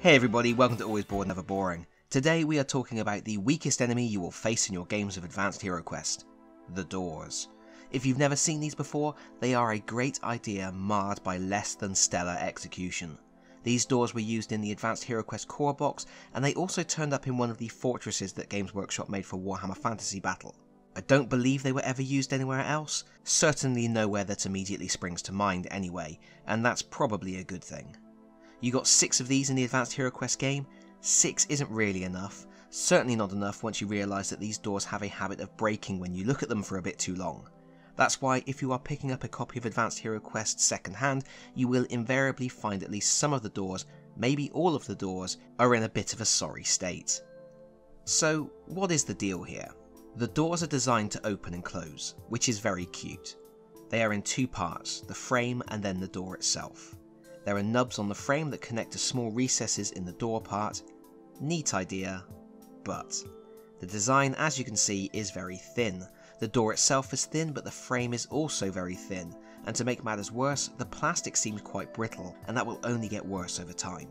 Hey everybody, welcome to Always Bored Never Boring. Today we are talking about the weakest enemy you will face in your games of Advanced Hero Quest, the doors. If you've never seen these before, they are a great idea marred by less than stellar execution. These doors were used in the Advanced Hero Quest core box, and they also turned up in one of the fortresses that Games Workshop made for Warhammer Fantasy Battle. I don't believe they were ever used anywhere else, certainly nowhere that immediately springs to mind anyway, and that's probably a good thing. You got 6 of these in the Advanced Hero Quest game. 6 isn't really enough, certainly not enough once you realise that these doors have a habit of breaking when you look at them for a bit too long. That's why if you are picking up a copy of Advanced Hero Quest second hand, you will invariably find at least some of the doors, maybe all of the doors, are in a bit of a sorry state. So what is the deal here? The doors are designed to open and close, which is very cute. They are in 2 parts, the frame and then the door itself. There are nubs on the frame that connect to small recesses in the door part. Neat idea, but the design, as you can see, is very thin. The door itself is thin, but the frame is also very thin, and to make matters worse, the plastic seems quite brittle, and that will only get worse over time.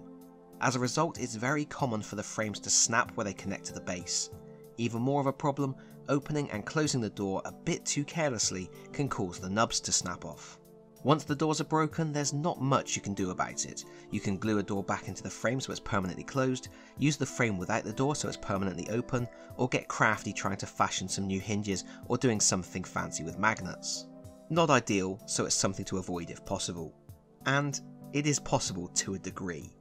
As a result, it's very common for the frames to snap where they connect to the base. Even more of a problem, opening and closing the door a bit too carelessly can cause the nubs to snap off. Once the doors are broken, there's not much you can do about it. You can glue a door back into the frame so it's permanently closed, use the frame without the door so it's permanently open, or get crafty trying to fashion some new hinges or doing something fancy with magnets. Not ideal, so it's something to avoid if possible. And it is possible to a degree.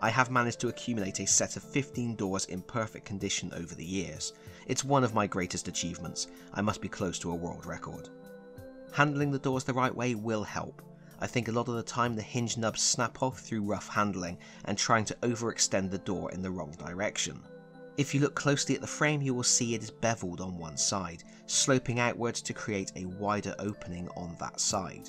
I have managed to accumulate a set of 15 doors in perfect condition over the years. It's one of my greatest achievements. I must be close to a world record. Handling the doors the right way will help. I think a lot of the time the hinge nubs snap off through rough handling and trying to overextend the door in the wrong direction. If you look closely at the frame, you will see it is beveled on one side, sloping outwards to create a wider opening on that side.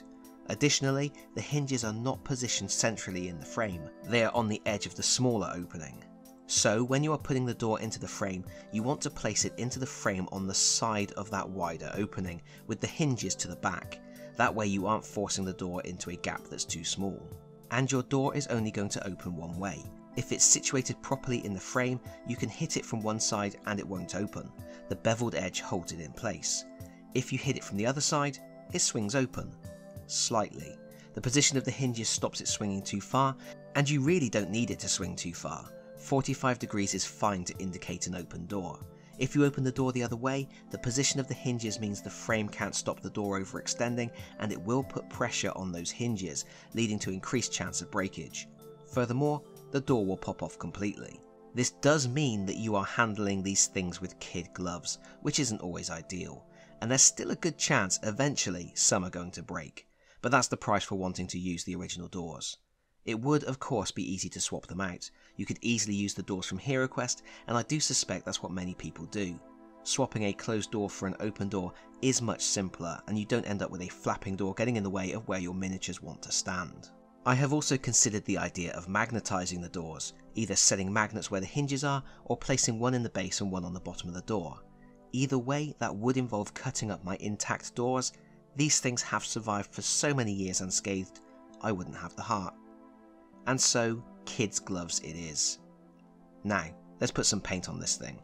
Additionally, the hinges are not positioned centrally in the frame, they are on the edge of the smaller opening. So when you are putting the door into the frame, you want to place it into the frame on the side of that wider opening, with the hinges to the back. That way you aren't forcing the door into a gap that's too small. And your door is only going to open one way. If it's situated properly in the frame, you can hit it from one side and it won't open. The beveled edge holds it in place. If you hit it from the other side, it swings open. Slightly. The position of the hinges stops it swinging too far, and you really don't need it to swing too far. 45 degrees is fine to indicate an open door. If you open the door the other way, the position of the hinges means the frame can't stop the door overextending, and it will put pressure on those hinges, leading to increased chance of breakage. Furthermore, the door will pop off completely. This does mean that you are handling these things with kid gloves, which isn't always ideal, and there's still a good chance eventually some are going to break, but that's the price for wanting to use the original doors. It would of course be easy to swap them out. You could easily use the doors from HeroQuest, and I do suspect that's what many people do. Swapping a closed door for an open door is much simpler, and you don't end up with a flapping door getting in the way of where your miniatures want to stand. I have also considered the idea of magnetising the doors, either setting magnets where the hinges are, or placing one in the base and one on the bottom of the door. Either way, that would involve cutting up my intact doors. These things have survived for so many years unscathed, I wouldn't have the heart. And so, kids' gloves it is. Now, let's put some paint on this thing.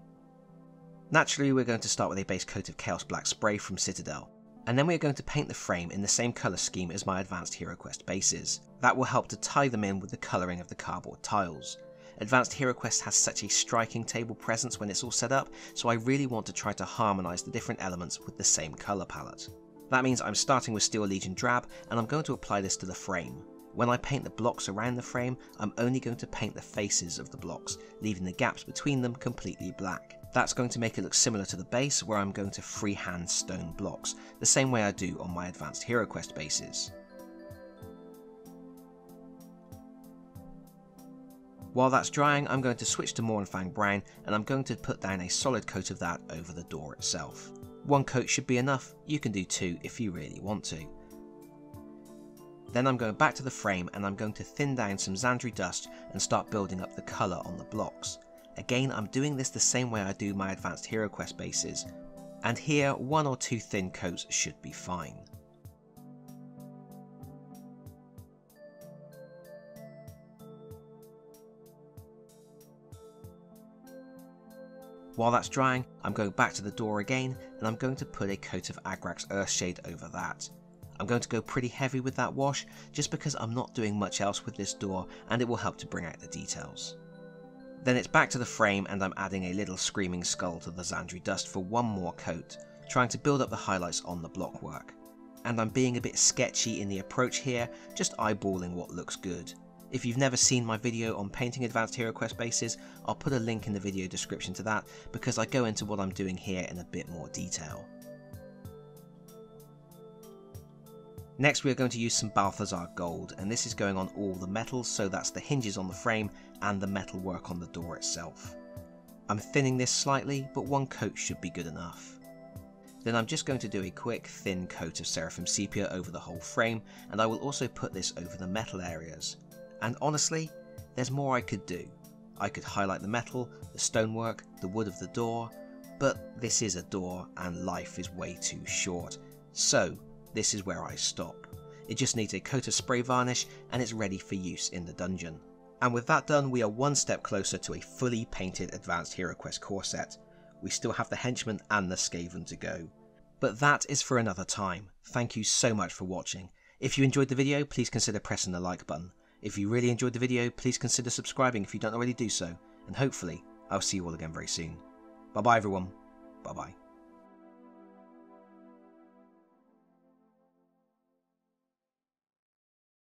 Naturally, we're going to start with a base coat of Chaos Black spray from Citadel, and then we are going to paint the frame in the same colour scheme as my Advanced Hero Quest bases. That will help to tie them in with the colouring of the cardboard tiles. Advanced Hero Quest has such a striking table presence when it's all set up, so I really want to try to harmonise the different elements with the same colour palette. That means I'm starting with Steel Legion Drab, and I'm going to apply this to the frame. When I paint the blocks around the frame, I'm only going to paint the faces of the blocks, leaving the gaps between them completely black. That's going to make it look similar to the base, where I'm going to freehand stone blocks, the same way I do on my Advanced Hero Quest bases. While that's drying, I'm going to switch to Mournfang Brown, and I'm going to put down a solid coat of that over the door itself. 1 coat should be enough, you can do 2 if you really want to. Then I'm going back to the frame and I'm going to thin down some Zandri dust and start building up the colour on the blocks. Again, I'm doing this the same way I do my Advanced Hero Quest bases, and here 1 or 2 thin coats should be fine. While that's drying, I'm going back to the door again, and I'm going to put a coat of Agrax Earthshade over that. I'm going to go pretty heavy with that wash, just because I'm not doing much else with this door, and it will help to bring out the details. Then it's back to the frame, and I'm adding a little screaming skull to the Zandri dust for one more coat, trying to build up the highlights on the blockwork. And I'm being a bit sketchy in the approach here, just eyeballing what looks good. If you've never seen my video on painting Advanced Hero Quest bases, I'll put a link in the video description to that, because I go into what I'm doing here in a bit more detail. Next we are going to use some Balthazar Gold, and this is going on all the metals, so that's the hinges on the frame and the metalwork on the door itself. I'm thinning this slightly, but one coat should be good enough. Then I'm just going to do a quick thin coat of Seraphim Sepia over the whole frame, and I will also put this over the metal areas. And honestly, there's more I could do. I could highlight the metal, the stonework, the wood of the door, but this is a door and life is way too short, so this is where I stop. It just needs a coat of spray varnish and it's ready for use in the dungeon. And with that done, we are one step closer to a fully painted Advanced Hero Quest core set. We still have the Henchman and the Skaven to go. But that is for another time. Thank you so much for watching. If you enjoyed the video, please consider pressing the like button. If you really enjoyed the video, please consider subscribing if you don't already do so, and hopefully I'll see you all again very soon. Bye bye everyone, bye bye.